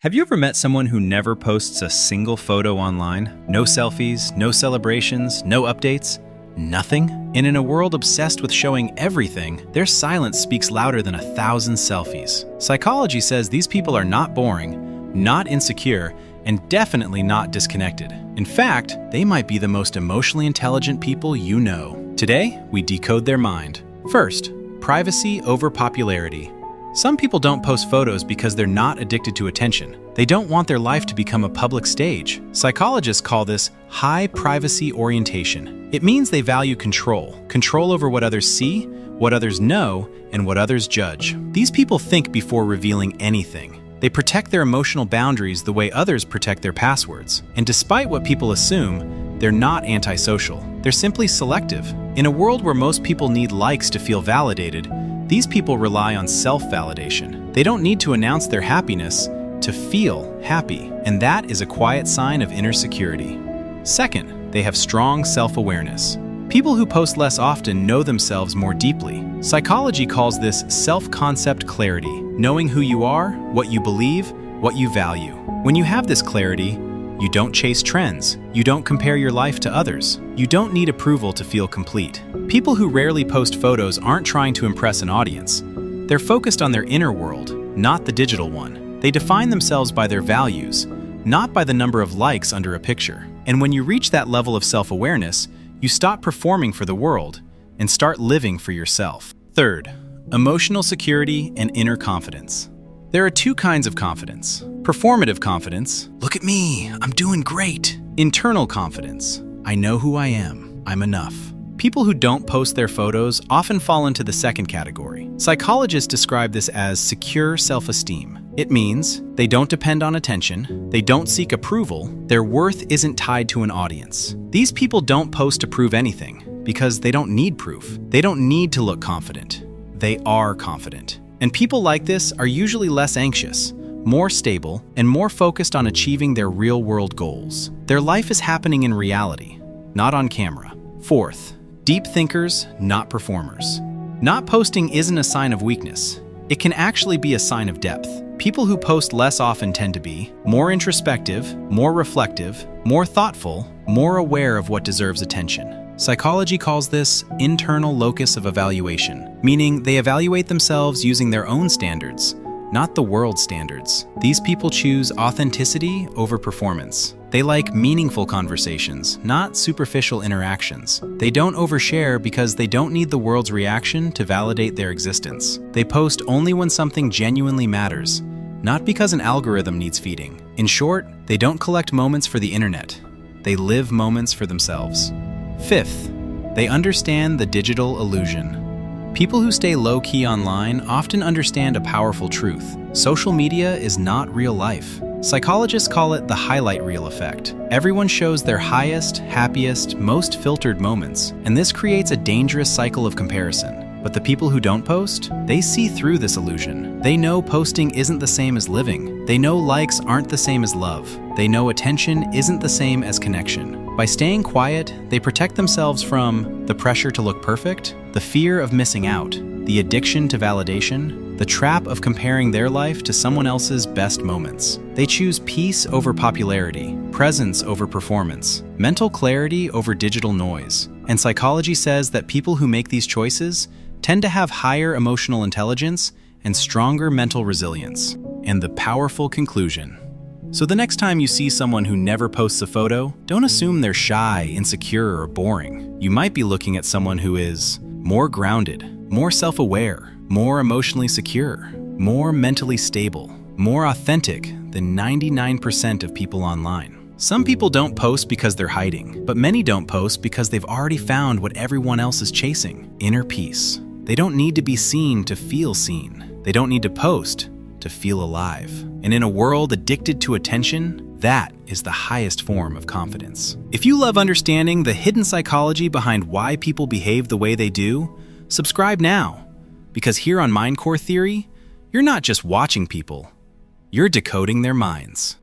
Have you ever met someone who never posts a single photo online? No selfies, no celebrations, no updates? Nothing? And in a world obsessed with showing everything, their silence speaks louder than 1,000 selfies. Psychology says these people are not boring, not insecure, and definitely not disconnected. In fact, they might be the most emotionally intelligent people you know. Today, we decode their mind. First, privacy over popularity. Some people don't post photos because they're not addicted to attention. They don't want their life to become a public stage. Psychologists call this high privacy orientation. It means they value control over what others see, what others know, and what others judge. These people think before revealing anything. They protect their emotional boundaries the way others protect their passwords. And despite what people assume, they're not antisocial. They're simply selective. In a world where most people need likes to feel validated, these people rely on self-validation. They don't need to announce their happiness to feel happy, and that is a quiet sign of inner security. Second, they have strong self-awareness. People who post less often know themselves more deeply. Psychology calls this self-concept clarity, knowing who you are, what you believe, what you value. When you have this clarity, you don't chase trends. You don't compare your life to others. You don't need approval to feel complete. People who rarely post photos aren't trying to impress an audience. They're focused on their inner world, not the digital one. They define themselves by their values, not by the number of likes under a picture. And when you reach that level of self-awareness, you stop performing for the world and start living for yourself. Third, emotional security and inner confidence. There are two kinds of confidence. Performative confidence, look at me, I'm doing great. Internal confidence, I know who I am, I'm enough. People who don't post their photos often fall into the second category. Psychologists describe this as secure self-esteem. It means they don't depend on attention, they don't seek approval, their worth isn't tied to an audience. These people don't post to prove anything because they don't need proof. They don't need to look confident. They are confident. And people like this are usually less anxious, more stable, and more focused on achieving their real-world goals. Their life is happening in reality, not on camera. Fourth, deep thinkers, not performers. Not posting isn't a sign of weakness. It can actually be a sign of depth. People who post less often tend to be more introspective, more reflective, more thoughtful, more aware of what deserves attention. Psychology calls this internal locus of evaluation, meaning they evaluate themselves using their own standards, not the world's standards. These people choose authenticity over performance. They like meaningful conversations, not superficial interactions. They don't overshare because they don't need the world's reaction to validate their existence. They post only when something genuinely matters, not because an algorithm needs feeding. In short, they don't collect moments for the internet. They live moments for themselves. Fifth, they understand the digital illusion. People who stay low-key online often understand a powerful truth. Social media is not real life. Psychologists call it the highlight reel effect. Everyone shows their highest, happiest, most filtered moments, and this creates a dangerous cycle of comparison. But the people who don't post, they see through this illusion. They know posting isn't the same as living. They know likes aren't the same as love. They know attention isn't the same as connection. By staying quiet, they protect themselves from the pressure to look perfect, the fear of missing out, the addiction to validation, the trap of comparing their life to someone else's best moments. They choose peace over popularity, presence over performance, mental clarity over digital noise. And psychology says that people who make these choices tend to have higher emotional intelligence and stronger mental resilience. And the powerful conclusion. So the next time you see someone who never posts a photo, don't assume they're shy, insecure, or boring. You might be looking at someone who is more grounded, more self-aware, more emotionally secure, more mentally stable, more authentic than 99% of people online. Some people don't post because they're hiding, but many don't post because they've already found what everyone else is chasing: inner peace. They don't need to be seen to feel seen. They don't need to post to feel alive. And in a world addicted to attention, that is the highest form of confidence. If you love understanding the hidden psychology behind why people behave the way they do, subscribe now. Because here on Mindcore Theory, you're not just watching people, you're decoding their minds.